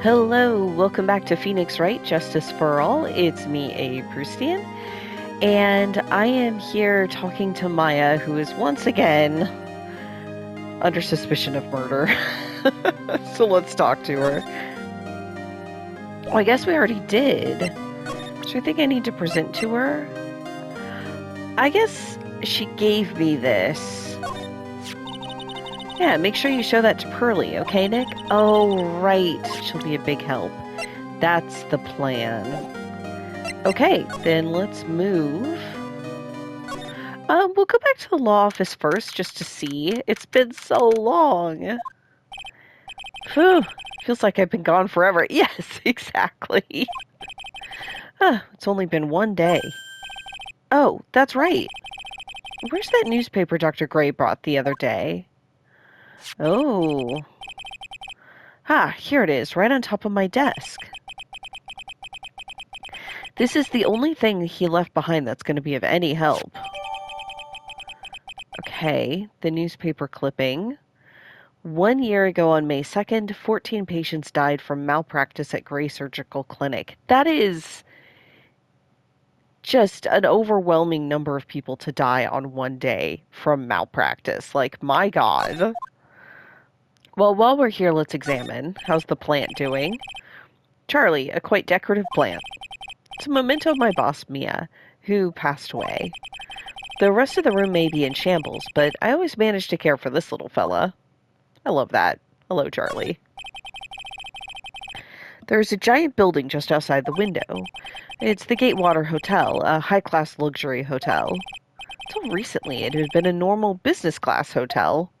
Hello, welcome back to Phoenix Wright, Justice for All. It's me, A. Proustian, and I am here talking to Maya, who is once again under suspicion of murder. So let's talk to her. Well, I guess we already did. So I think I need to present to her. I guess she gave me this. Yeah, make sure you show that to Pearlie, okay, Nick? Oh, right. She'll be a big help. That's the plan. Okay, then let's move. We'll go back to the law office first just to see. It's been so long. Phew, feels like I've been gone forever. Yes, exactly. It's only been one day. Oh, that's right. Where's that newspaper Dr. Gray brought the other day? Oh. Here it is, right on top of my desk. This is the only thing he left behind that's going to be of any help. Okay, the newspaper clipping. 1 year ago on May 2nd, 14 patients died from malpractice at Gray Surgical Clinic. That is just an overwhelming number of people to die on one day from malpractice. Like, my God. Well, while we're here, let's examine. How's the plant doing? Charlie, a quite decorative plant. It's a memento of my boss, Mia, who passed away. The rest of the room may be in shambles, but I always manage to care for this little fella. I love that. Hello, Charlie. There's a giant building just outside the window. It's the Gatewater Hotel, a high-class luxury hotel. Until recently, it had been a normal business-class hotel.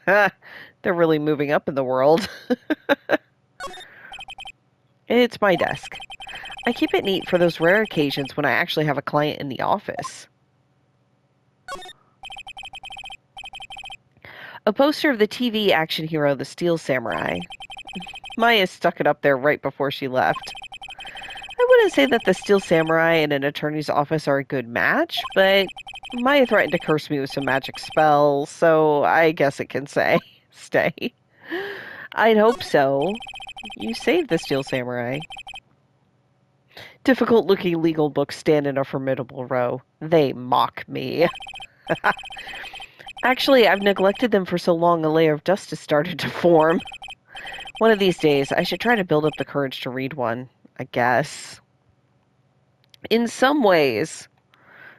They're really moving up in the world. It's my desk. I keep it neat for those rare occasions when I actually have a client in the office. A poster of the TV action hero, the Steel Samurai. Maya stuck it up there right before she left. I wouldn't say that the Steel Samurai and an attorney's office are a good match, but Maya threatened to curse me with some magic spells, so I guess it can stay. I'd hope so. You saved the Steel Samurai. Difficult-looking legal books stand in a formidable row. They mock me. Actually, I've neglected them for so long a layer of dust has started to form. One of these days, I should try to build up the courage to read one, I guess. In some ways,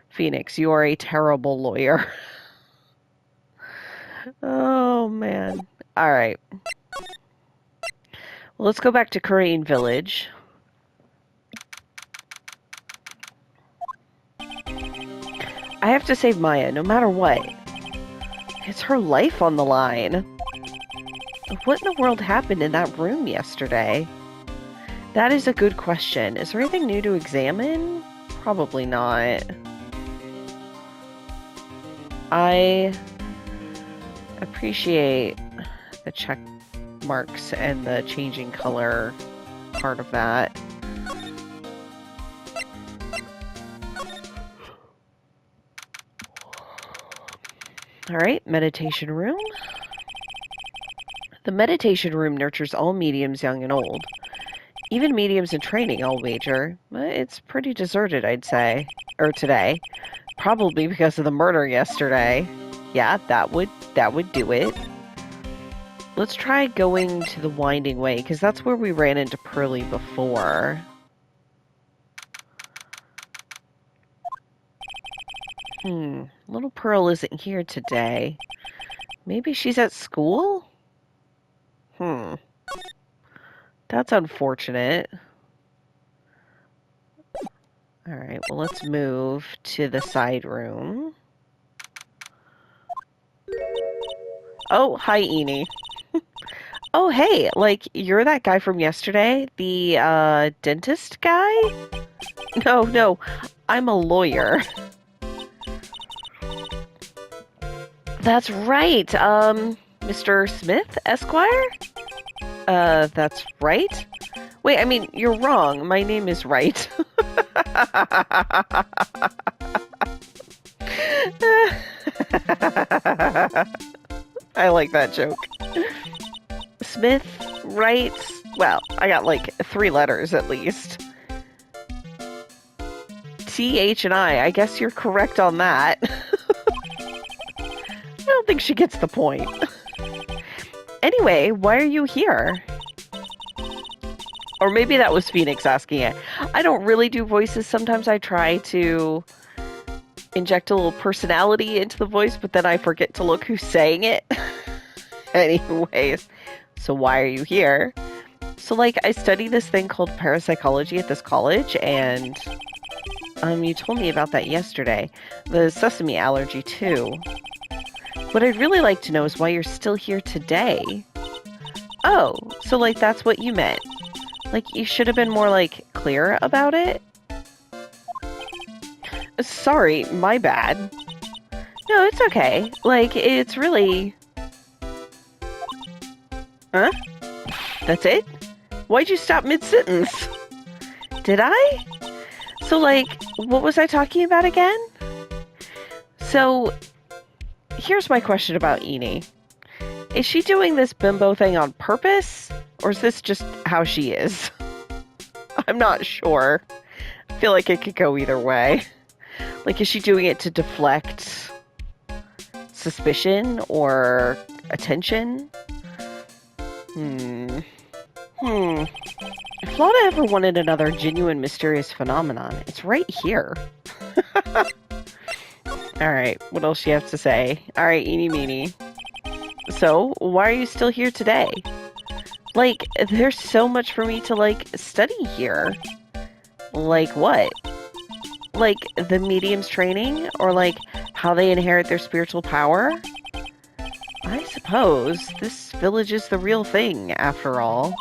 Phoenix, you are a terrible lawyer. Oh, man. All right. Well, let's go back to Korean Village. I have to save Maya, no matter what. It's her life on the line. What in the world happened in that room yesterday? That is a good question. Is there anything new to examine? Probably not. I appreciate the check marks and the changing color part of that. All right, meditation room. The meditation room nurtures all mediums, young and old. Even mediums in training, I'll wager. It's pretty deserted, I'd say. Or today. Probably because of the murder yesterday. Yeah, that would do it. Let's try going to the Winding Way, because that's where we ran into Pearlie before. Little Pearl isn't here today. Maybe she's at school? That's unfortunate. Alright, well, let's move to the side room. Oh, hi, Eni. Oh, hey, like, you're that guy from yesterday? The, dentist guy? No, I'm a lawyer. That's right, Mr. Smith, Esquire? That's right? Wait, I mean, you're wrong. My name is Wright. I like that joke. Smith, Wright, Well, I got like 3 letters at least. T, H, and I guess you're correct on that. I don't think she gets the point. Anyway, why are you here? Or maybe that was Phoenix asking it. I don't really do voices. Sometimes I try to inject a little personality into the voice, but then I forget to look who's saying it. Anyways, so why are you here? So, like, I study this thing called parapsychology at this college, and you told me about that yesterday. The sesame allergy, too. What I'd really like to know is why you're still here today. Oh, so, like, that's what you meant. Like, you should have been more, like, clear about it? Sorry, my bad. No, it's okay. Like, it's really... Huh? That's it? Why'd you stop mid-sentence? Did I? So, like, what was I talking about again? So, here's my question about Eni. Is she doing this bimbo thing on purpose? Or is this just how she is? I'm not sure. I feel like it could go either way. Like, is she doing it to deflect suspicion or attention? If Lotta ever wanted another genuine mysterious phenomenon, it's right here. Alright, what else do you have to say? Alright, eeny meeny. So, why are you still here today? Like, there's so much for me to, like, study here. Like what? Like, the medium's training? Or, like, how they inherit their spiritual power? I suppose this village is the real thing, after all.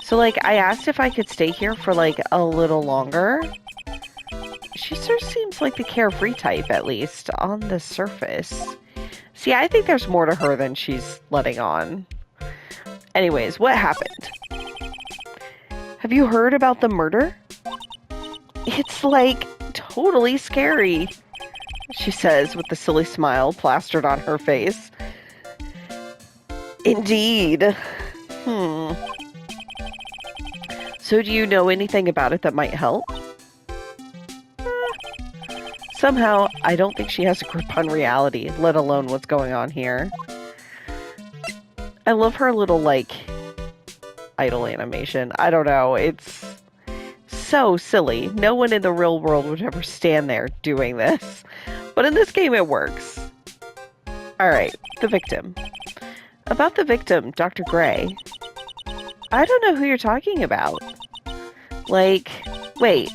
So, like, I asked if I could stay here for, like, a little longer. She sort of seems like the carefree type, at least, on the surface. See, I think there's more to her than she's letting on. Anyways, what happened? Have you heard about the murder? It's, like, totally scary, she says with a silly smile plastered on her face. Indeed. So do you know anything about it that might help? Somehow, I don't think she has a grip on reality, let alone what's going on here. I love her little, like, idle animation. I don't know, it's so silly. No one in the real world would ever stand there doing this. But in this game, it works. Alright, the victim. About the victim, Dr. Gray. I don't know who you're talking about. Like, wait.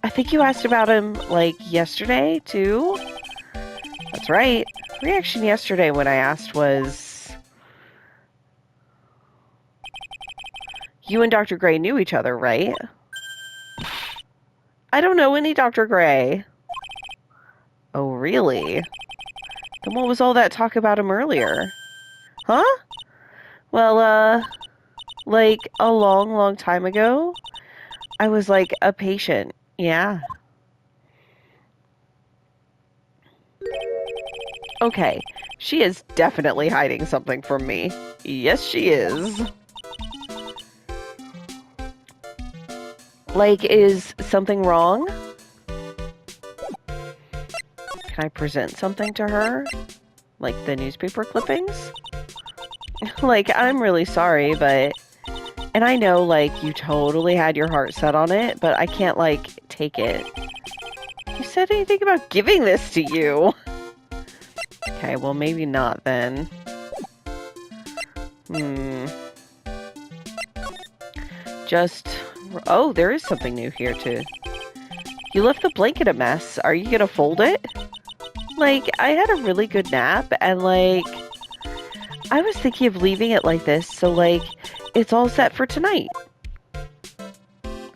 I think you asked about him, like, yesterday, too? That's right. Reaction yesterday when I asked was... You and Dr. Gray knew each other, right? I don't know any Dr. Gray. Oh, really? Then what was all that talk about him earlier? Huh? Well, like, a long, long time ago, I was, like, a patient. Yeah. Okay, she is definitely hiding something from me. Yes, she is. Like, is something wrong? Can I present something to her? Like the newspaper clippings? Like, I'm really sorry, but... And I know, like, you totally had your heart set on it, but I can't, like, take it. Who said anything about giving this to you? Okay, well, maybe not then. Just... Oh, there is something new here, too. You left the blanket a mess. Are you gonna fold it? Like, I had a really good nap, and, like... I was thinking of leaving it like this, so, like, it's all set for tonight.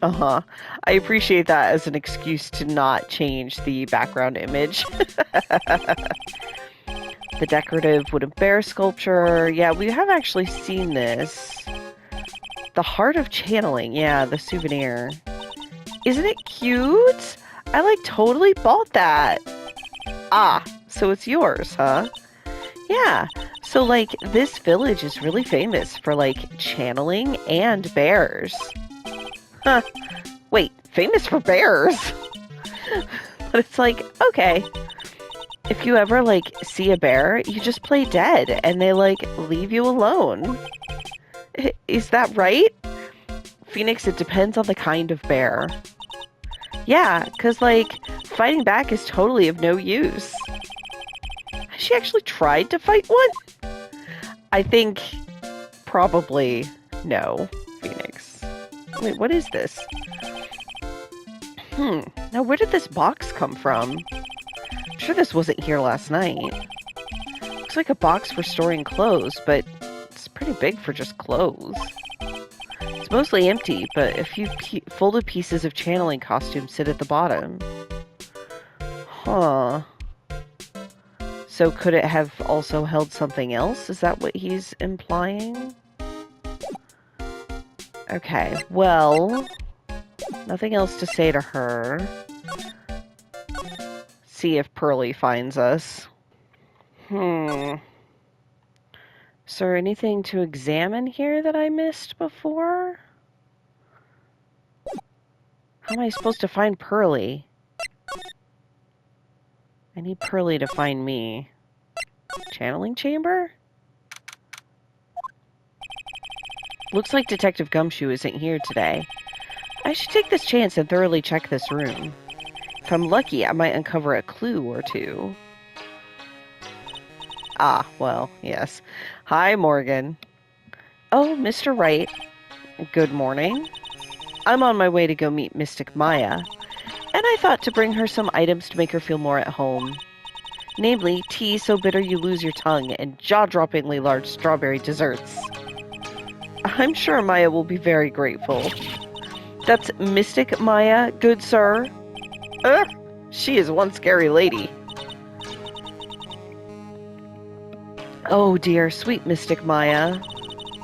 Uh-huh. I appreciate that as an excuse to not change the background image. The decorative wooden bear sculpture. Yeah, we have actually seen this. The Heart of Channeling. Yeah, the souvenir. Isn't it cute? I, like, totally bought that. Ah, so it's yours, huh? Yeah. So, like, this village is really famous for, like, channeling and bears. Huh. Wait, famous for bears? But it's like, okay. If you ever, like, see a bear, you just play dead, and they, like, leave you alone. Is that right? Phoenix, it depends on the kind of bear. Yeah, because, like, fighting back is totally of no use. Has she actually tried to fight one? I think probably no, Phoenix. Wait, what is this? Now where did this box come from? I'm sure this wasn't here last night. Looks like a box for storing clothes, but it's pretty big for just clothes. It's mostly empty, but a few folded pieces of channeling costumes sit at the bottom. Huh. So could it have also held something else? Is that what he's implying? Okay, well, nothing else to say to her. See if Pearly finds us. Is there anything to examine here that I missed before? How am I supposed to find Pearly? I need Pearly to find me. Channeling chamber? Looks like Detective Gumshoe isn't here today. I should take this chance and thoroughly check this room. If I'm lucky, I might uncover a clue or two. Ah, well, yes. Hi, Morgan. Oh, Mr. Wright. Good morning. I'm on my way to go meet Mystic Maya, and I thought to bring her some items to make her feel more at home. Namely, tea so bitter you lose your tongue, and jaw-droppingly large strawberry desserts. I'm sure Maya will be very grateful. That's Mystic Maya, good sir. She is one scary lady. Oh dear, sweet Mystic Maya.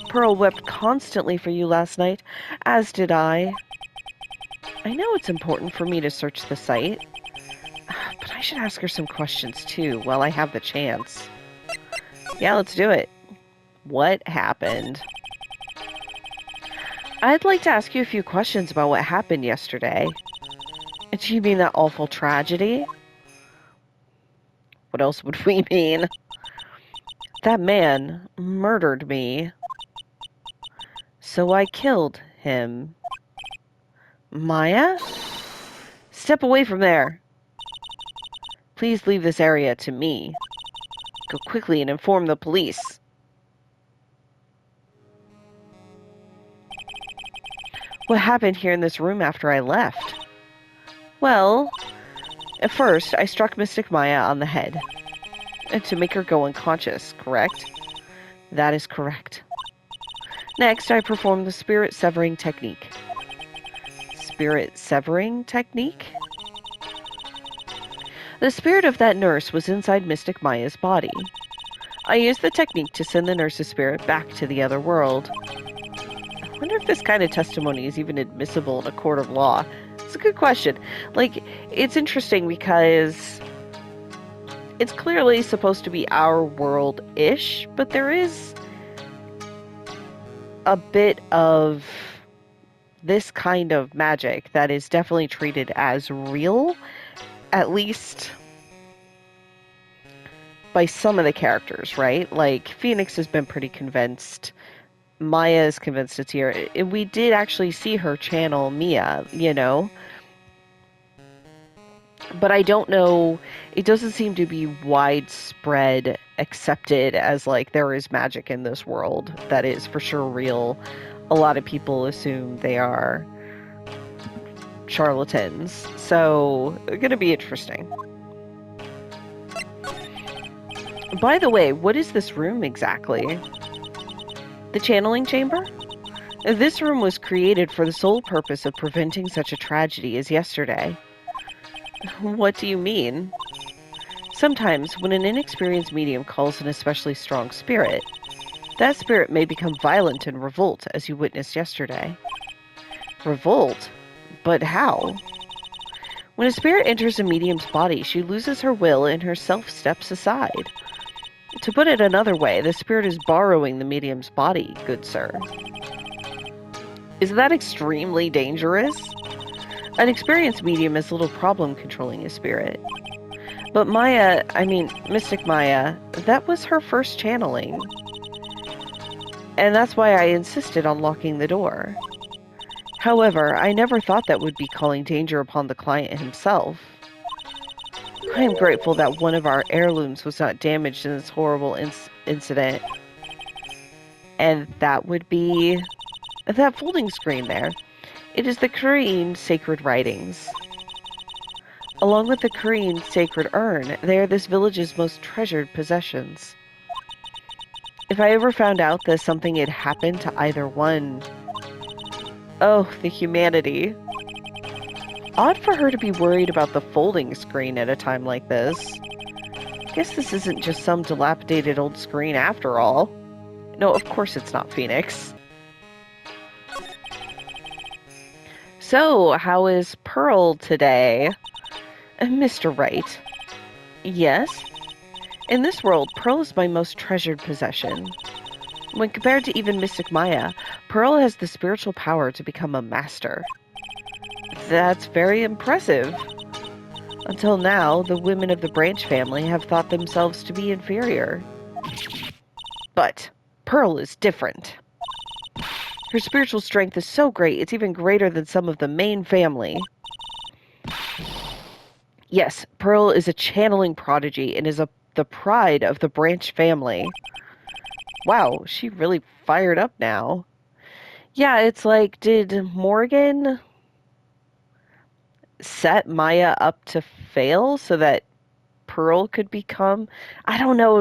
Pearl wept constantly for you last night, as did I. I know it's important for me to search the site, but I should ask her some questions too while I have the chance. Yeah, let's do it. What happened? I'd like to ask you a few questions about what happened yesterday. Do you mean that awful tragedy? What else would we mean? That man murdered me. So I killed him. Maya? Step away from there. Please leave this area to me. Go quickly and inform the police. What happened here in this room after I left? Well, at first I struck Mystic Maya on the head. To make her go unconscious, correct? That is correct. Next, I performed the spirit severing technique. Spirit severing technique? The spirit of that nurse was inside Mystic Maya's body. I used the technique to send the nurse's spirit back to the other world. I wonder if this kind of testimony is even admissible in a court of law. It's a good question. Like, it's interesting because it's clearly supposed to be our world-ish, but there is a bit of this kind of magic that is definitely treated as real, at least by some of the characters, right? Like, Phoenix has been pretty convinced. Maya is convinced it's here. We did actually see her channel Mia, you know? But I don't know, it doesn't seem to be widespread accepted as, like, there is magic in this world that is for sure real. A lot of people assume they are charlatans. So, it's going to be interesting. By the way, what is this room exactly? The channeling chamber? This room was created for the sole purpose of preventing such a tragedy as yesterday. What do you mean? Sometimes, when an inexperienced medium calls an especially strong spirit, that spirit may become violent and revolt, as you witnessed yesterday. Revolt? But how? When a spirit enters a medium's body, she loses her will and her self steps aside. To put it another way, the spirit is borrowing the medium's body, good sir. Isn't that extremely dangerous? An experienced medium has little problem controlling a spirit. But Mystic Maya, that was her first channeling. And that's why I insisted on locking the door. However, I never thought that would be calling danger upon the client himself. I am grateful that one of our heirlooms was not damaged in this horrible incident. And that would be that folding screen there. It is the Korean sacred writings. Along with the Korean sacred urn, they are this village's most treasured possessions. If I ever found out that something had happened to either one... Oh, the humanity. Odd for her to be worried about the folding screen at a time like this. Guess this isn't just some dilapidated old screen after all. No, of course it's not, Phoenix. So, how is Pearl today? Mr. Wright. Yes? In this world, Pearl is my most treasured possession. When compared to even Mystic Maya, Pearl has the spiritual power to become a master. That's very impressive. Until now, the women of the Branch family have thought themselves to be inferior. But Pearl is different. Her spiritual strength is so great, it's even greater than some of the main family. Yes, Pearl is a channeling prodigy and is the pride of the Branch family. Wow, she really fired up now. Yeah, it's like, did Morgan set Maya up to fail so that Pearl could become... I don't know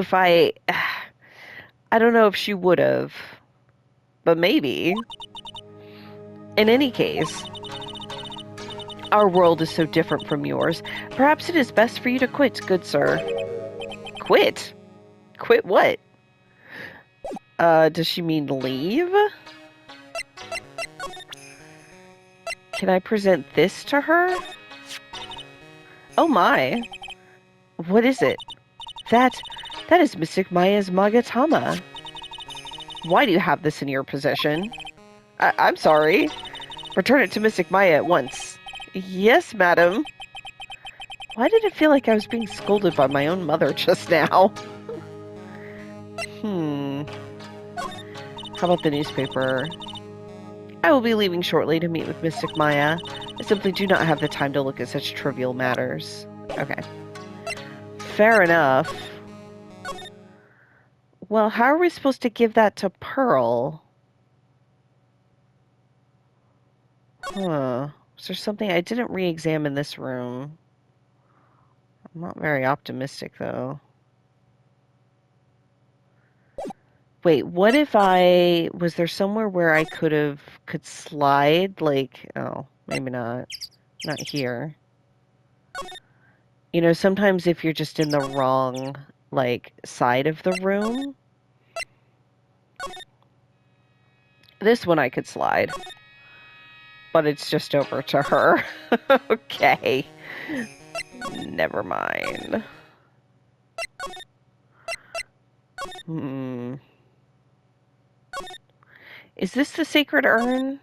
if she would have, but maybe. In any case, our world is so different from yours. Perhaps it is best for you to quit, good sir. Quit? Quit what? Does she mean leave? Can I present this to her? Oh my. What is it? That is Mystic Maya's Magatama. Why do you have this in your possession? I'm sorry. Return it to Mystic Maya at once. Yes, madam. Why did it feel like I was being scolded by my own mother just now? How about the newspaper? I will be leaving shortly to meet with Mystic Maya. I simply do not have the time to look at such trivial matters. Okay. Fair enough. Well, how are we supposed to give that to Pearl? Huh. Is there something... I didn't re-examine this room. I'm not very optimistic, though. Wait, what if I... Was there somewhere where I could slide? Like, oh, maybe not. Not here. You know, sometimes if you're just in the wrong, like, side of the room... This one I could slide. But it's just over to her. Okay. Never mind. Is this the sacred urn?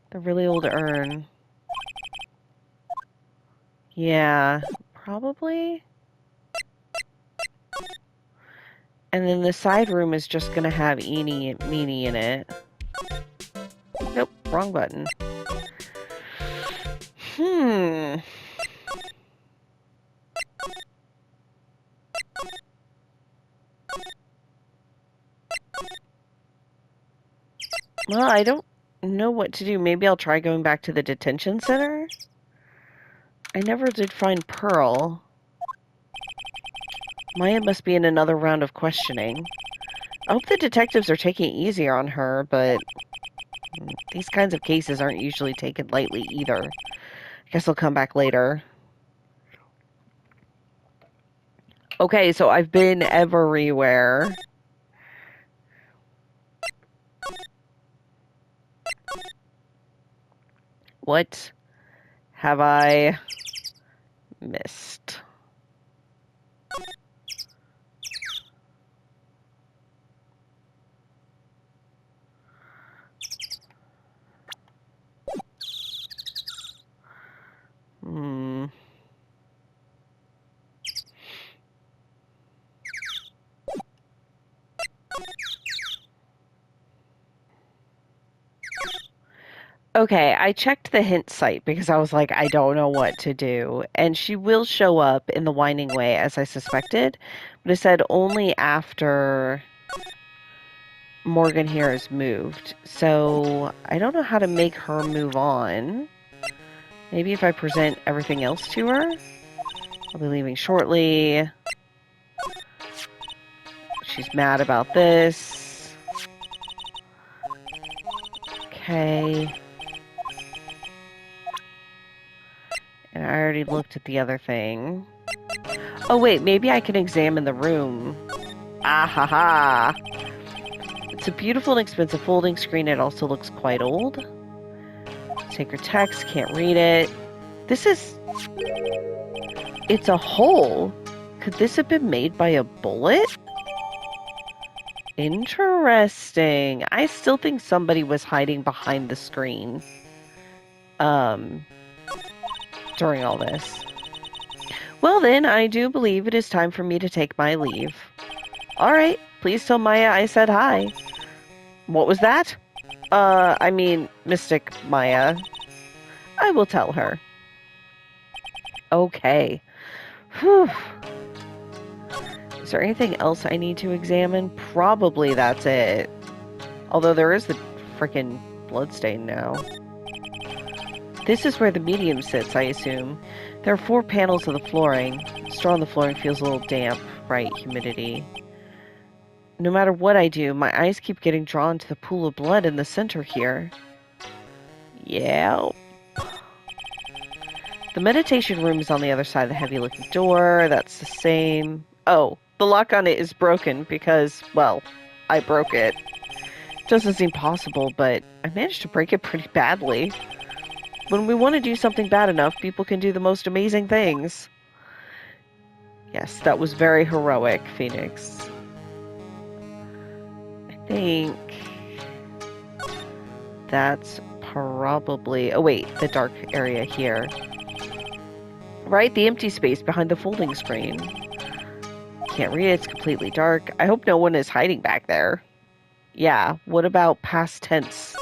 The really old urn. Yeah, probably. And then the side room is just gonna have Eenie and Meanie in it. Nope, wrong button. Well, I don't know what to do. Maybe I'll try going back to the detention center? I never did find Pearl. Maya must be in another round of questioning. I hope the detectives are taking it easier on her, but these kinds of cases aren't usually taken lightly either. I guess I'll come back later. Okay, so I've been everywhere. What have I missed? Okay, I checked the hint site because I was like, I don't know what to do. And she will show up in the winding way as I suspected, but it said only after Morgan here has moved. So I don't know how to make her move on. Maybe if I present everything else to her. I'll be leaving shortly. She's mad about this. Okay. And I already looked at the other thing. Oh wait, maybe I can examine the room. Ah ha ha! It's a beautiful and expensive folding screen. It also looks quite old. Sacred text, can't read it. This is... It's a hole. Could this have been made by a bullet? Interesting. I still think somebody was hiding behind the screen. During all this. Well then, I do believe it is time for me to take my leave. Alright, please tell Maya I said hi. What was that? I mean, Mystic Maya. I will tell her. Okay. Whew. Is there anything else I need to examine? Probably that's it. Although there is the frickin' bloodstain now. This is where the medium sits, I assume. There are 4 panels of the flooring. Straw on the flooring feels a little damp. Right, humidity. No matter what I do, my eyes keep getting drawn to the pool of blood in the center here. Yeah. The meditation room is on the other side of the heavy-looking door. That's the same. Oh, the lock on it is broken because, well, I broke it. Doesn't seem possible, but I managed to break it pretty badly. When we want to do something bad enough, people can do the most amazing things. Yes, that was very heroic, Phoenix. I think that's probably... Oh wait, the dark area here. Right, the empty space behind the folding screen. Can't read it, it's completely dark. I hope no one is hiding back there. Yeah, what about past tense?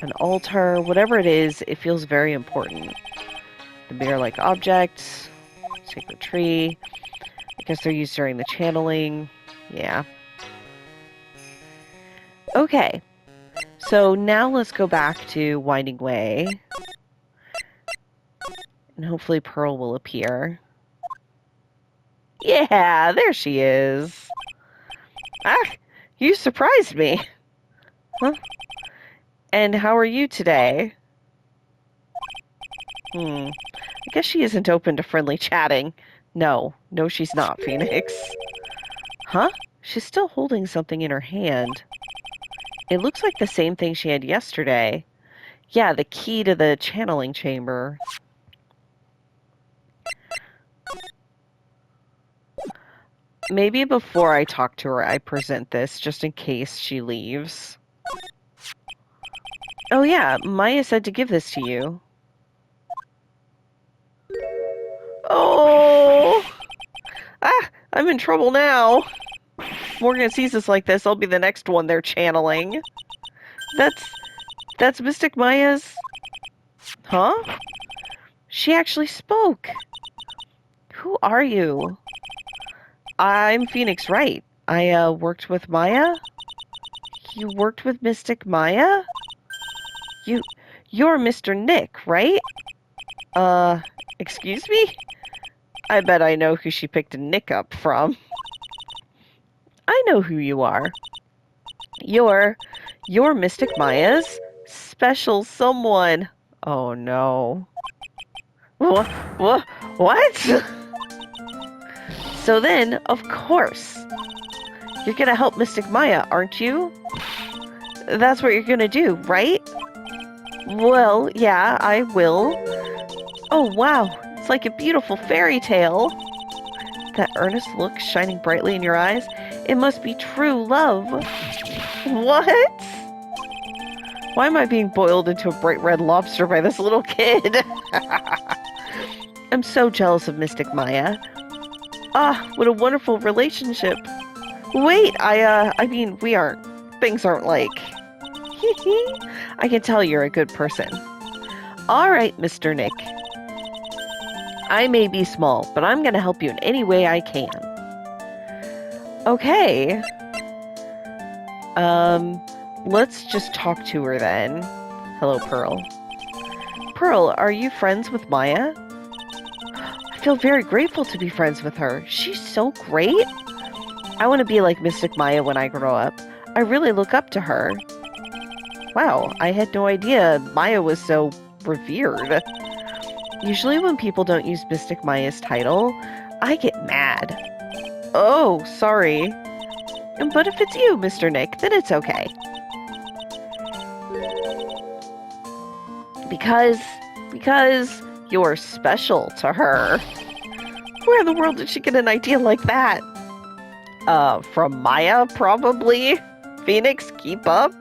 An altar, whatever it is, it feels very important. The mirror-like object, sacred tree. I guess they're used during the channeling. Yeah. Okay. So now let's go back to Winding Way. And hopefully Pearl will appear. Yeah, there she is. Ah, you surprised me. Huh? And how are you today? I guess she isn't open to friendly chatting. No, she's not, Phoenix. Huh? She's still holding something in her hand. It looks like the same thing she had yesterday. Yeah, the key to the channeling chamber. Maybe before I talk to her, I present this, just in case she leaves. Oh yeah, Maya said to give this to you. Oh! Ah, I'm in trouble now. If Morgan sees us like this, I'll be the next one they're channeling. That's Mystic Maya's... Huh? She actually spoke. Who are you? I'm Phoenix Wright. I worked with Maya? You worked with Mystic Maya? You're Mr. Nick, right? Excuse me? I bet I know who she picked a Nick up from. I know who you are. You're Mystic Maya's special someone. Oh no. What? So then, of course, you're gonna help Mystic Maya, aren't you? That's what you're gonna do, right? Well, yeah, I will. Oh, wow. It's like a beautiful fairy tale. That earnest look shining brightly in your eyes. It must be true love. What? Why am I being boiled into a bright red lobster by this little kid? I'm so jealous of Mystic Maya. Ah, what a wonderful relationship. Wait, I mean, things aren't like... I can tell you're a good person. All right, Mr. Nick. I may be small, but I'm going to help you in any way I can. Okay. Let's just talk to her then. Hello, Pearl. Pearl, are you friends with Maya? I feel very grateful to be friends with her. She's so great. I want to be like Mystic Maya when I grow up. I really look up to her. Wow, I had no idea Maya was so revered. Usually when people don't use Mystic Maya's title, I get mad. Oh, sorry. But if it's you, Mr. Nick, then it's okay. Because you're special to her. Where in the world did she get an idea like that? From Maya, probably? Phoenix, keep up?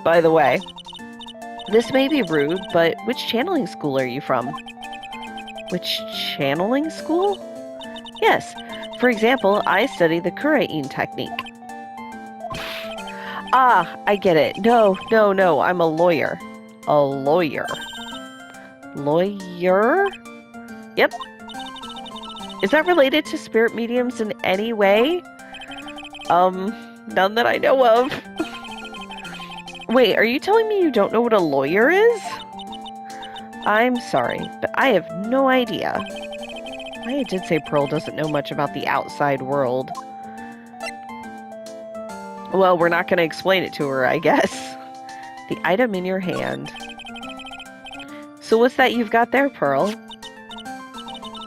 By the way, this may be rude, but which channeling school are you from? Which channeling school? Yes, for example, I study the Kurain technique. Ah, I get it. No, I'm a lawyer. A lawyer. Lawyer? Yep. Is that related to spirit mediums in any way? None that I know of. Wait, are you telling me you don't know what a lawyer is? I'm sorry, but I have no idea. I did say Pearl doesn't know much about the outside world. Well, we're not going to explain it to her, I guess. The item in your hand. So what's that you've got there, Pearl?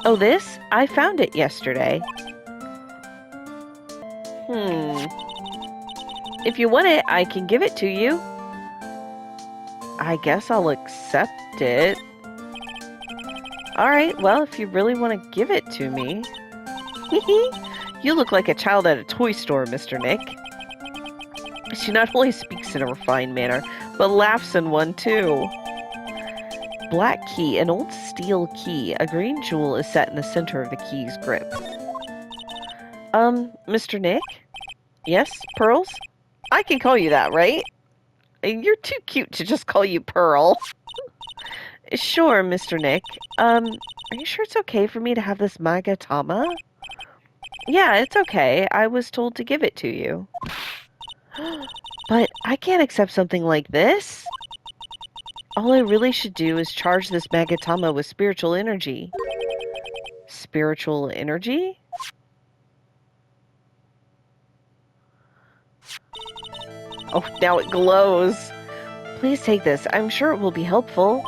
Oh, this? I found it yesterday. If you want it, I can give it to you. I guess I'll accept it. Alright, well, if you really want to give it to me. You look like a child at a toy store, Mr. Nick. She not only speaks in a refined manner, but laughs in one too. Black key, an old steel key. A green jewel is set in the center of the key's grip. Mr. Nick? Yes, Pearls? I can call you that, right? You're too cute to just call you Pearl. Sure, Mr. Nick. Are you sure it's okay for me to have this Magatama? Yeah, it's okay. I was told to give it to you. But I can't accept something like this. All I really should do is charge this Magatama with spiritual energy. Spiritual energy? Oh, now it glows. Please take this. I'm sure it will be helpful.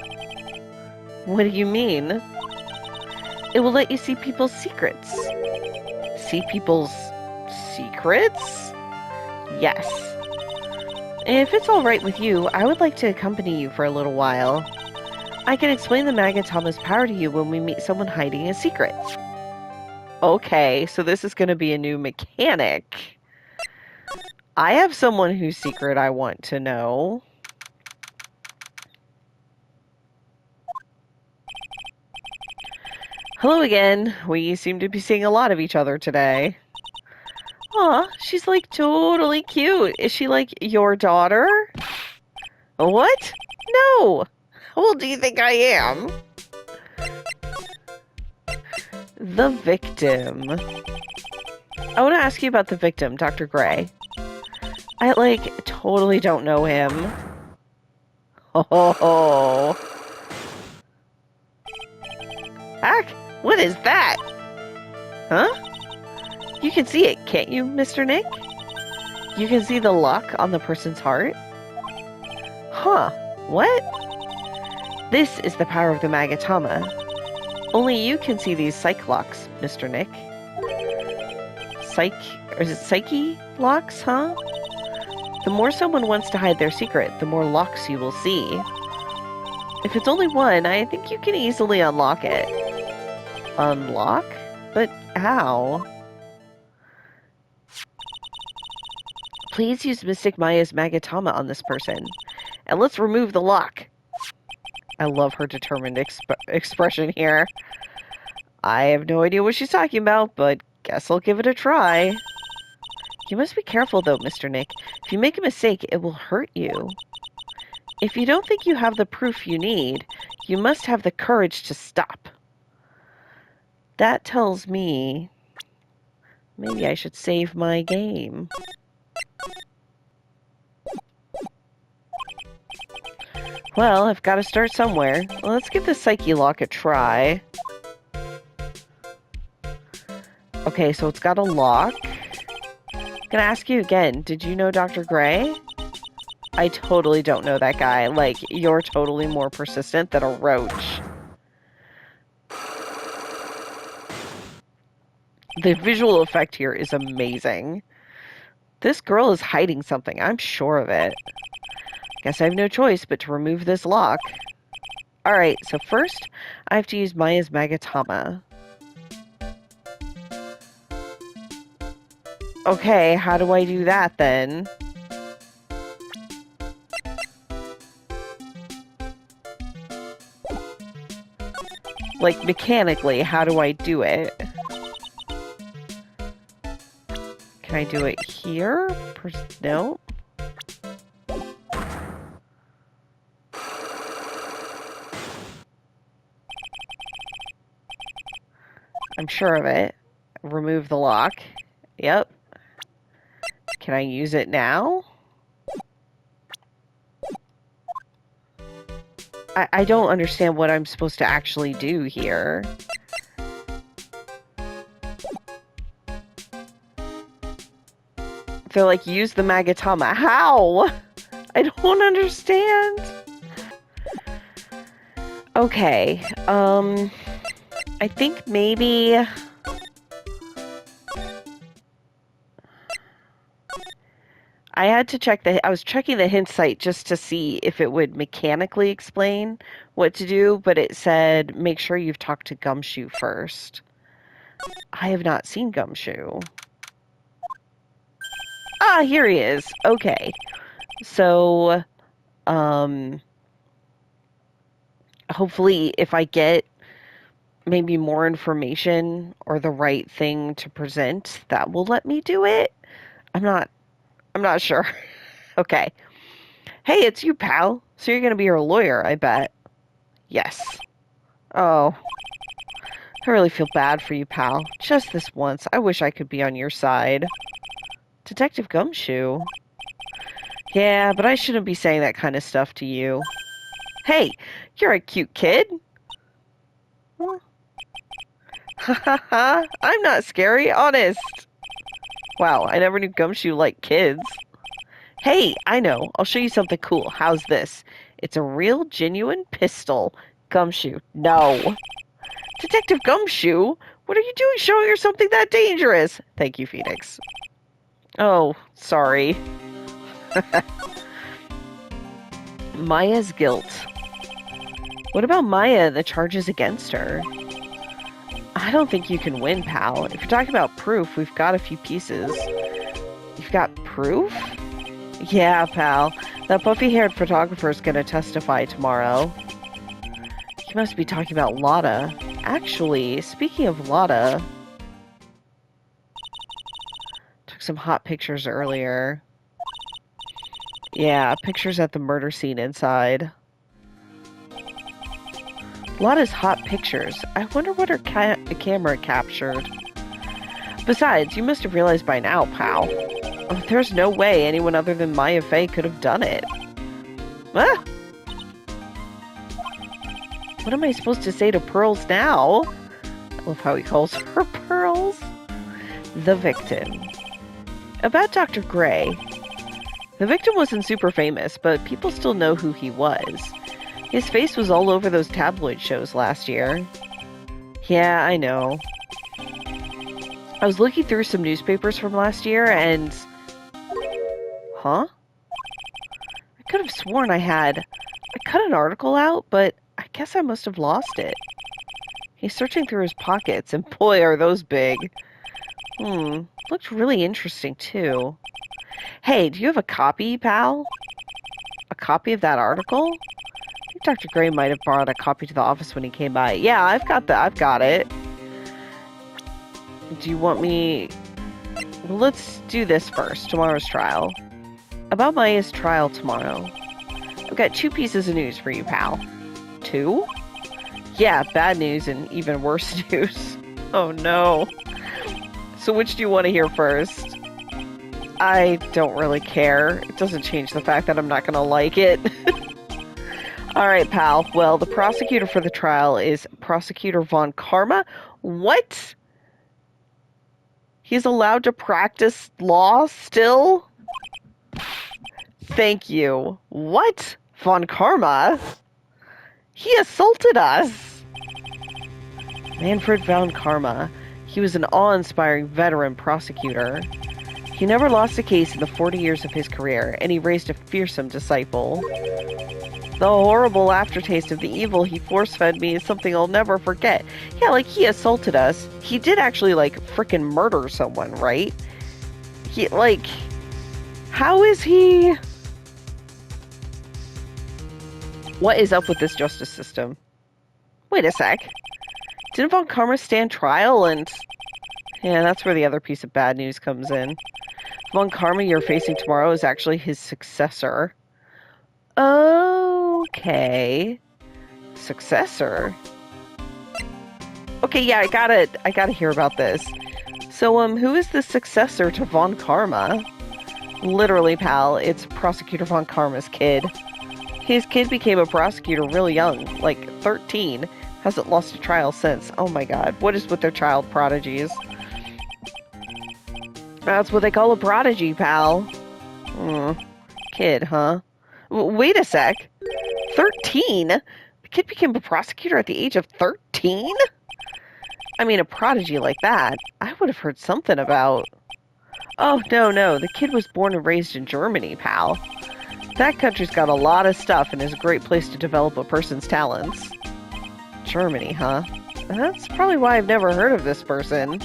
What do you mean? It will let you see people's secrets. See people's secrets? Yes. If it's all right with you, I would like to accompany you for a little while. I can explain the Magatama's power to you when we meet someone hiding a secret. Okay, so this is going to be a new mechanic. I have someone whose secret I want to know. Hello again. We seem to be seeing a lot of each other today. Aw, she's like totally cute. Is she like your daughter? What? No! How old do you think I am? The victim. I want to ask you about the victim, Dr. Gray. I, like, totally don't know him. Oh. Heck, what is that? Huh? You can see it, can't you, Mr. Nick? You can see the luck on the person's heart? Huh, what? This is the power of the Magatama. Only you can see these psych locks, Mr. Nick. Or is it psyche locks, huh? The more someone wants to hide their secret, the more locks you will see. If it's only one, I think you can easily unlock it. Unlock? But how? Please use Mystic Maya's Magatama on this person. And let's remove the lock. I love her determined expression here. I have no idea what she's talking about, but guess I'll give it a try. You must be careful, though, Mr. Nick. If you make a mistake, it will hurt you. If you don't think you have the proof you need, you must have the courage to stop. That tells me maybe I should save my game. Well, I've got to start somewhere. Well, let's give the Psyche Lock a try. Okay, so it's got a lock. Gonna ask you again, did you know Dr. Gray? I totally don't know that guy. Like, you're totally more persistent than a roach. The visual effect here is amazing. This girl is hiding something. I'm sure of it. Guess I have no choice but to remove this lock. Alright, so first, I have to use Maya's Magatama. Okay, how do I do that then? Like, mechanically, how do I do it? Can I do it here? No? I'm sure of it. Remove the lock. Yep. Can I use it now? I don't understand what I'm supposed to actually do here. They're like, use the Magatama. How? I don't understand. Okay. I think maybe... I had to check I was checking the hint site just to see if it would mechanically explain what to do, but it said, make sure you've talked to Gumshoe first. I have not seen Gumshoe. Ah, here he is. Okay. So, hopefully if I get maybe more information or the right thing to present, that will let me do it. I'm not sure. Okay. Hey, it's you, pal. So you're going to be her lawyer, I bet. Yes. Oh. I really feel bad for you, pal. Just this once. I wish I could be on your side. Detective Gumshoe. Yeah, but I shouldn't be saying that kind of stuff to you. Hey, you're a cute kid. Ha ha ha. I'm not scary, honest. Wow, I never knew Gumshoe liked kids. Hey, I know. I'll show you something cool. How's this? It's a real, genuine pistol. Gumshoe. No. Detective Gumshoe? What are you doing showing her something that dangerous? Thank you, Phoenix. Oh, sorry. Maya's guilt. What about Maya and the charges against her? I don't think you can win, pal. If you're talking about proof, we've got a few pieces. You've got proof? Yeah, pal. That buffy-haired photographer's gonna testify tomorrow. You must be talking about Lotta. Actually, speaking of Lotta... Took some hot pictures earlier. Yeah, pictures at the murder scene inside. Lotta's hot pictures. I wonder what her camera captured. Besides, you must have realized by now, pal. There's no way anyone other than Maya Fey could have done it. Ah! What am I supposed to say to Pearls now? I love how he calls her Pearls. The victim. About Dr. Gray. The victim wasn't super famous, but people still know who he was. His face was all over those tabloid shows last year. Yeah, I know. I was looking through some newspapers from last year and... Huh? I could have sworn I cut an article out, but I guess I must have lost it. He's searching through his pockets, and boy, are those big. Looked really interesting, too. Hey, do you have a copy, pal? A copy of that article? I think Dr. Gray might have brought a copy to the office when he came by. Yeah, I've got it. Do you want me... Well, let's do this first. Tomorrow's trial. About Maya's trial tomorrow. I've got 2 pieces of news for you, pal. 2? Yeah, bad news and even worse news. Oh no. So which do you want to hear first? I don't really care. It doesn't change the fact that I'm not going to like it. Alright, pal. Well, the prosecutor for the trial is Prosecutor Von Karma. What? He's allowed to practice law still? Thank you. What? Von Karma? He assaulted us! Manfred Von Karma. He was an awe-inspiring veteran prosecutor. He never lost a case in the 40 years of his career, and he raised a fearsome disciple. The horrible aftertaste of the evil he force-fed me is something I'll never forget. Yeah, like, he assaulted us. He did actually, like, frickin' murder someone, right? He, like... How is he... What is up with this justice system? Wait a sec. Didn't Von Karma stand trial and... Yeah, that's where the other piece of bad news comes in. Von Karma you're facing tomorrow is actually his successor. Okay. Successor? Okay, yeah, I gotta hear about this. So, who is the successor to Von Karma? Literally, pal, it's Prosecutor Von Karma's kid. His kid became a prosecutor really young, like 13. Hasn't lost a trial since. Oh my god, what is with their child prodigies? That's what they call a prodigy, pal. Kid, huh? Wait a sec. 13? The kid became a prosecutor at the age of 13? I mean, a prodigy like that, I would have heard something about. Oh, no, the kid was born and raised in Germany, pal. That country's got a lot of stuff and is a great place to develop a person's talents. Germany, huh? That's probably why I've never heard of this person.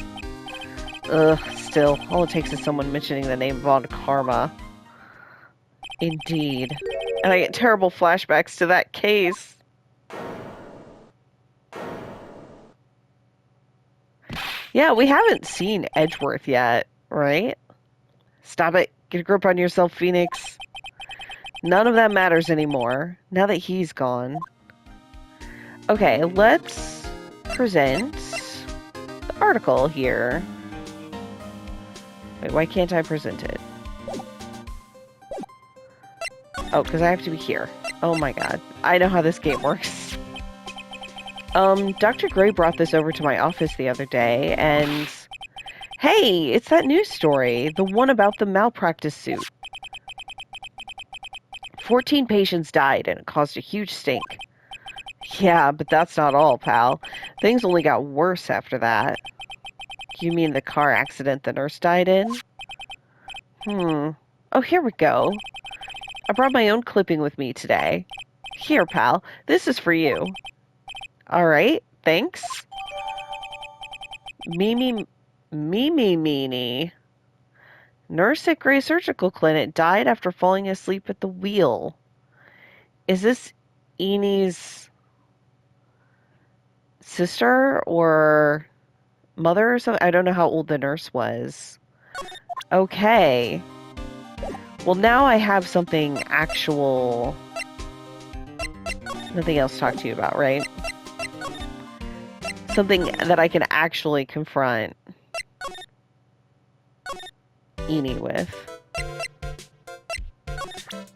Ugh, still, all it takes is someone mentioning the name Von Karma. Indeed. And I get terrible flashbacks to that case. Yeah, we haven't seen Edgeworth yet, right? Stop it. Get a grip on yourself, Phoenix. None of that matters anymore, now that he's gone. Okay, let's present the article here. Wait, why can't I present it? Oh, because I have to be here. Oh my god. I know how this game works. Dr. Gray brought this over to my office the other day, and... Hey, it's that news story. The one about the malpractice suit. 14 patients died, and it caused a huge stink. Yeah, but that's not all, pal. Things only got worse after that. You mean the car accident the nurse died in? Oh, here we go. I brought my own clipping with me today. Here, pal. This is for you. Alright, thanks. Meanie. Nurse at Gray Surgical Clinic died after falling asleep at the wheel. Is this Enie's sister or mother or something? I don't know how old the nurse was. Okay. Well, now I have something actual... Nothing else to talk to you about, right? Something that I can actually confront Enie with.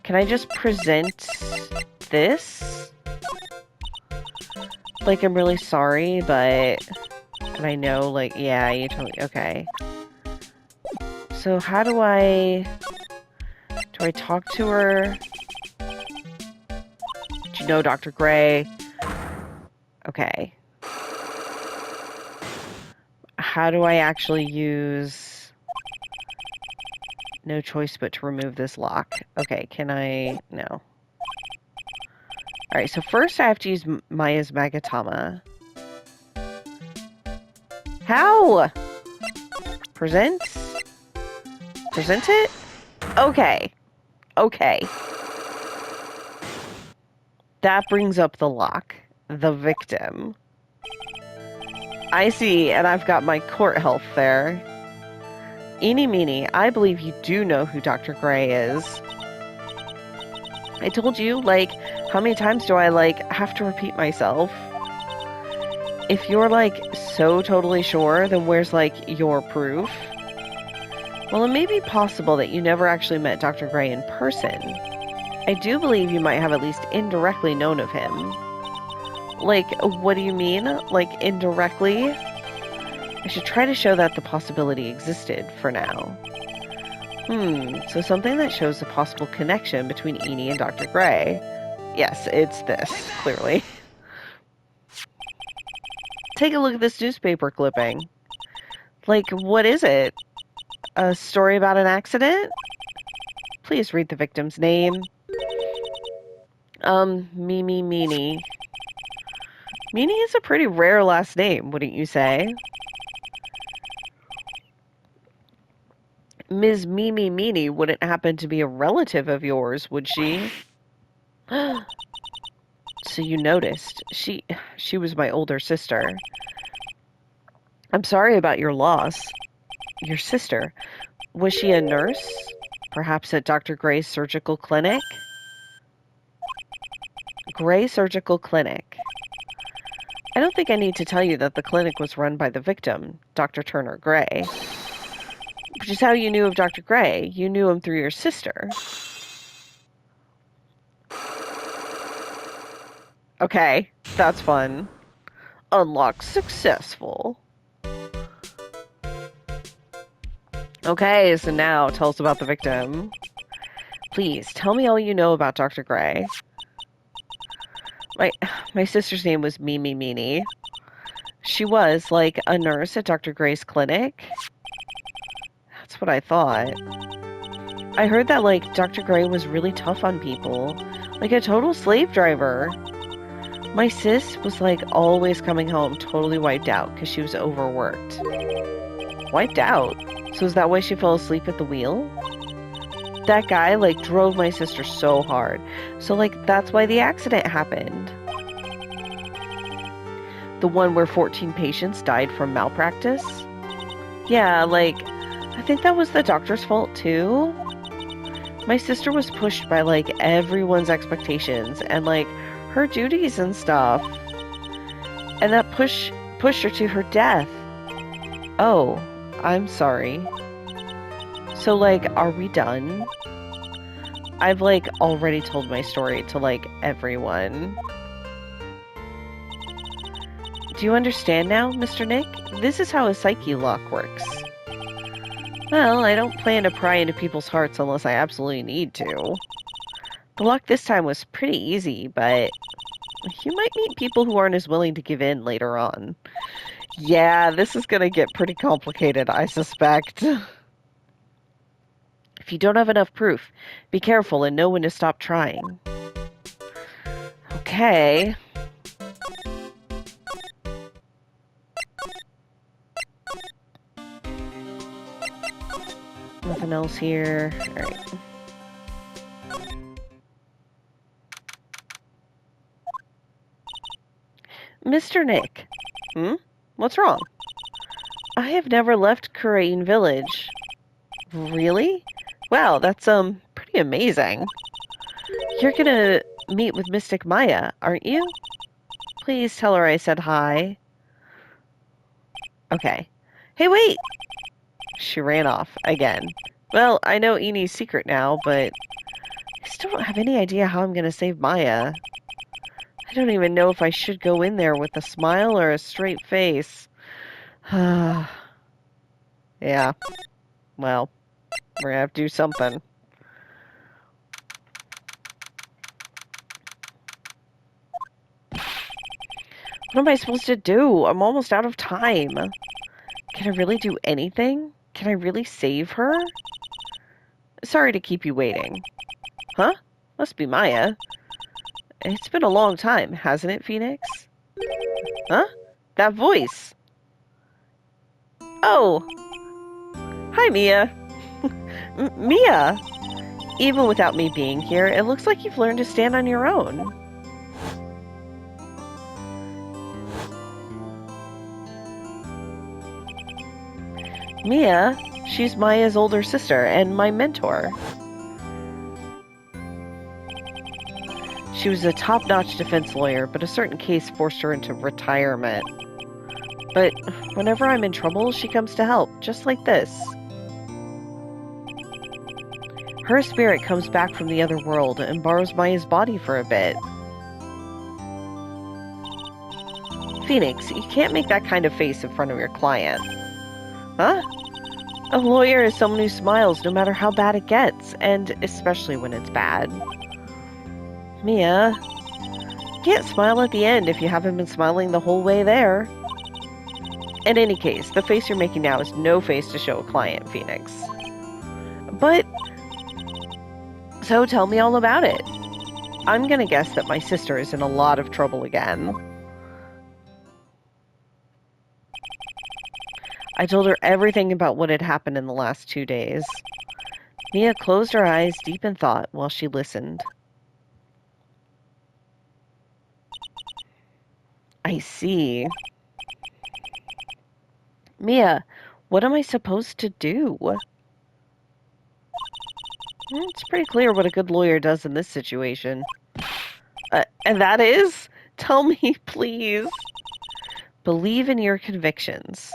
Can I just present this? Like, I'm really sorry, but... And I know, like, yeah, you totally... Okay. So how do I... Do I talk to her? Did you know Dr. Gray? Okay. How do I actually use... No choice but to remove this lock. Okay, can I... No. Alright, so first I have to use Maya's Magatama. How? Present? Present it? Okay. Okay. That brings up the lock. The victim. I see, and I've got my court health there. Eeny meeny, I believe you do know who Dr. Gray is. I told you, like, how many times do I, like, have to repeat myself? If you're, like, so totally sure, then where's, like, your proof? Well, it may be possible that you never actually met Dr. Gray in person. I do believe you might have at least indirectly known of him. Like, what do you mean? Like, indirectly? I should try to show that the possibility existed for now. So something that shows a possible connection between Eenie and Dr. Gray. Yes, it's this, clearly. Take a look at this newspaper clipping. Like, what is it? A story about an accident? Please read the victim's name. Mimi Meanie. Meanie is a pretty rare last name, wouldn't you say? Ms. Mimi Meanie wouldn't happen to be a relative of yours, would she? So you noticed. She was my older sister. I'm sorry about your loss. Your sister. Was she a nurse? Perhaps at Dr. Gray's surgical clinic? Gray Surgical Clinic. I don't think I need to tell you that the clinic was run by the victim, Dr. Turner Gray. Which is how you knew of Dr. Gray. You knew him through your sister. Okay, that's fun. Unlock successful. Okay, so now tell us about the victim. Please, tell me all you know about Dr. Gray. My sister's name was Mimi Meanie. She was, like, a nurse at Dr. Gray's clinic. That's what I thought. I heard that, like, Dr. Gray was really tough on people. Like a total slave driver. My sis was, like, always coming home totally wiped out because she was overworked. Wiped out? So is that why she fell asleep at the wheel? That guy, like, drove my sister so hard. So, like, that's why the accident happened. The one where 14 patients died from malpractice? Yeah, like, I think that was the doctor's fault, too. My sister was pushed by, like, everyone's expectations and, like, her duties and stuff. And that pushed her to her death. Oh, I'm sorry. So, like, are we done? I've, like, already told my story to, like, everyone. Do you understand now, Mr. Nick? This is how a psyche lock works. Well, I don't plan to pry into people's hearts unless I absolutely need to. The lock this time was pretty easy, but you might meet people who aren't as willing to give in later on. Yeah, this is gonna get pretty complicated, I suspect. If you don't have enough proof, be careful and know when to stop trying. Okay. Nothing else here. Alright. Mr. Nick. What's wrong? I have never left Kurain Village. Really? Wow, that's, pretty amazing. You're gonna meet with Mystic Maya, aren't you? Please tell her I said hi. Okay. Hey, wait! She ran off, again. Well, I know Enie's secret now, but I still don't have any idea how I'm gonna save Maya. I don't even know if I should go in there with a smile or a straight face. Yeah. Well, we're gonna have to do something. What am I supposed to do? I'm almost out of time. Can I really do anything? Can I really save her? Sorry to keep you waiting. Huh? Must be Maya. It's been a long time, hasn't it, Phoenix? Huh? That voice. Oh. Hi, Mia. Mia! Even without me being here, it looks like you've learned to stand on your own. Mia, She's Maya's older sister and my mentor. She was a top-notch defense lawyer, but a certain case forced her into retirement. But whenever I'm in trouble, she comes to help, just like this. Her spirit comes back from the other world and borrows Maya's body for a bit. Phoenix, you can't make that kind of face in front of your client. Huh? A lawyer is someone who smiles no matter how bad it gets, and especially when it's bad. Mia, you can't smile at the end if you haven't been smiling the whole way there. In any case, the face you're making now is no face to show a client, Phoenix. But... so tell me all about it. I'm gonna guess that my sister is in a lot of trouble again. I told her everything about what had happened in the last 2 days. Mia closed her eyes deep in thought while she listened. I see. Mia, what am I supposed to do? It's pretty clear what a good lawyer does in this situation. And that is? Tell me, please. Believe in your convictions.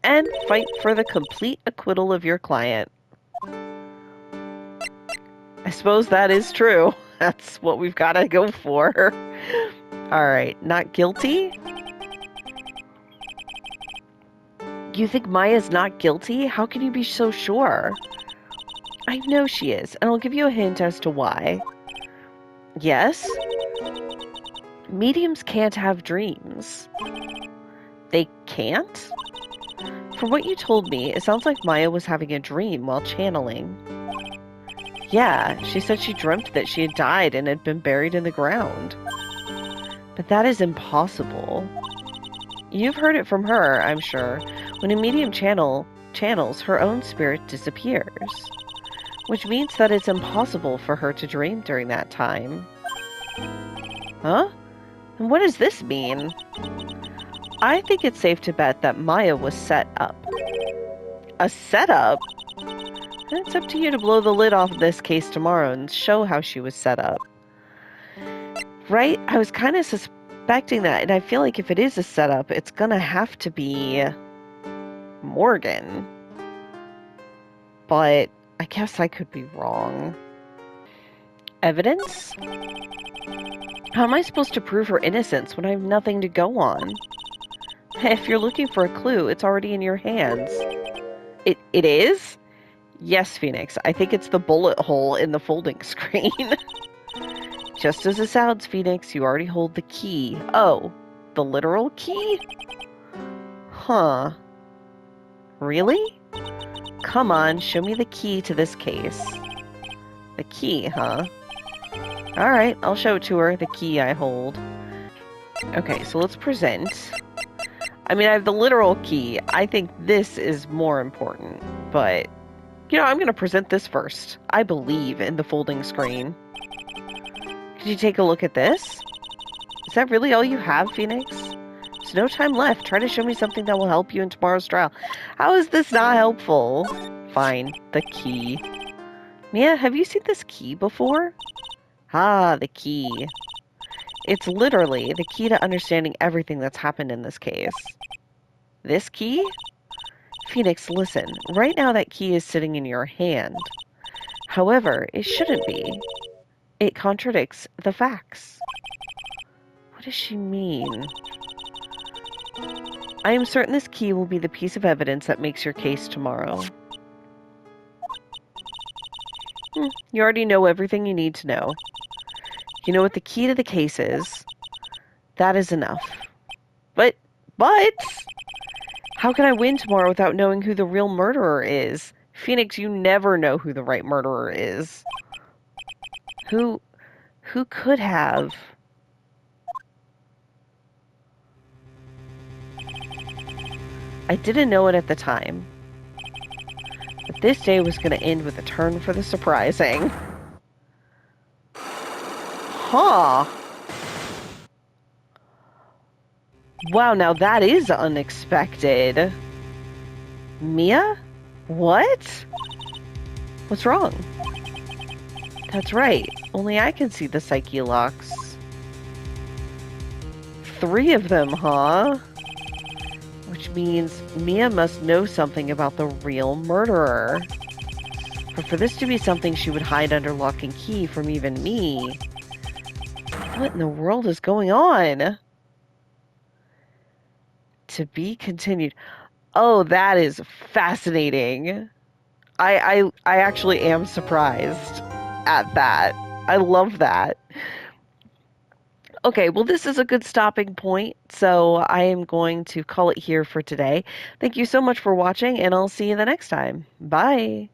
And fight for the complete acquittal of your client. I suppose that is true. That's what we've got to go for. Alright, not guilty? You think Maya's not guilty? How can you be so sure? I know she is, and I'll give you a hint as to why. Yes? Mediums can't have dreams. They can't? From what you told me, it sounds like Maya was having a dream while channeling. Yeah, she said she dreamt that she had died and had been buried in the ground. But that is impossible. You've heard it from her, I'm sure. When a medium channels, her own spirit disappears. Which means that it's impossible for her to dream during that time. Huh? And what does this mean? I think it's safe to bet that Maya was set up. A setup? It's up to you to blow the lid off of this case tomorrow and show how she was set up. Right? I was kind of suspecting that, and I feel like if it is a setup, it's gonna have to be Morgan. But I guess I could be wrong. Evidence? How am I supposed to prove her innocence when I have nothing to go on? If you're looking for a clue, it's already in your hands. It is? Yes, Phoenix. I think it's the bullet hole in the folding screen. Just as it sounds, Phoenix, you already hold the key. Oh, the literal key? Huh. Really? Come on, show me the key to this case. The key, huh? Alright, I'll show it to her, the key I hold. Okay, so let's present. I mean, I have the literal key. I think this is more important, but, you know, I'm going to present this first. I believe in the folding screen. Could you take a look at this? Is that really all you have, Phoenix? There's no time left. Try to show me something that will help you in tomorrow's trial. How is this not helpful? Fine, the key. Mia, have you seen this key before? Ah, the key. It's literally the key to understanding everything that's happened in this case. This key? Phoenix, listen. Right now that key is sitting in your hand. However, it shouldn't be. It contradicts the facts. What does she mean? I am certain this key will be the piece of evidence that makes your case tomorrow. You already know everything you need to know. You know what the key to the case is. That is enough. But, how can I win tomorrow without knowing who the real murderer is? Phoenix, you never know who the right murderer is. Who could have? I didn't know it at the time. But this day was going to end with a turn for the surprising. Huh. Wow, now that is unexpected. Mia? What? What's wrong? That's right. Only I can see the psyche locks. 3 of them, huh? Which means Mia must know something about the real murderer. But for this to be something she would hide under lock and key from even me, what in the world is going on? To be continued. Oh, that is fascinating. I actually am surprised at that. I love that. Okay, well, this is a good stopping point, so I am going to call it here for today. Thank you so much for watching, and I'll see you the next time. Bye.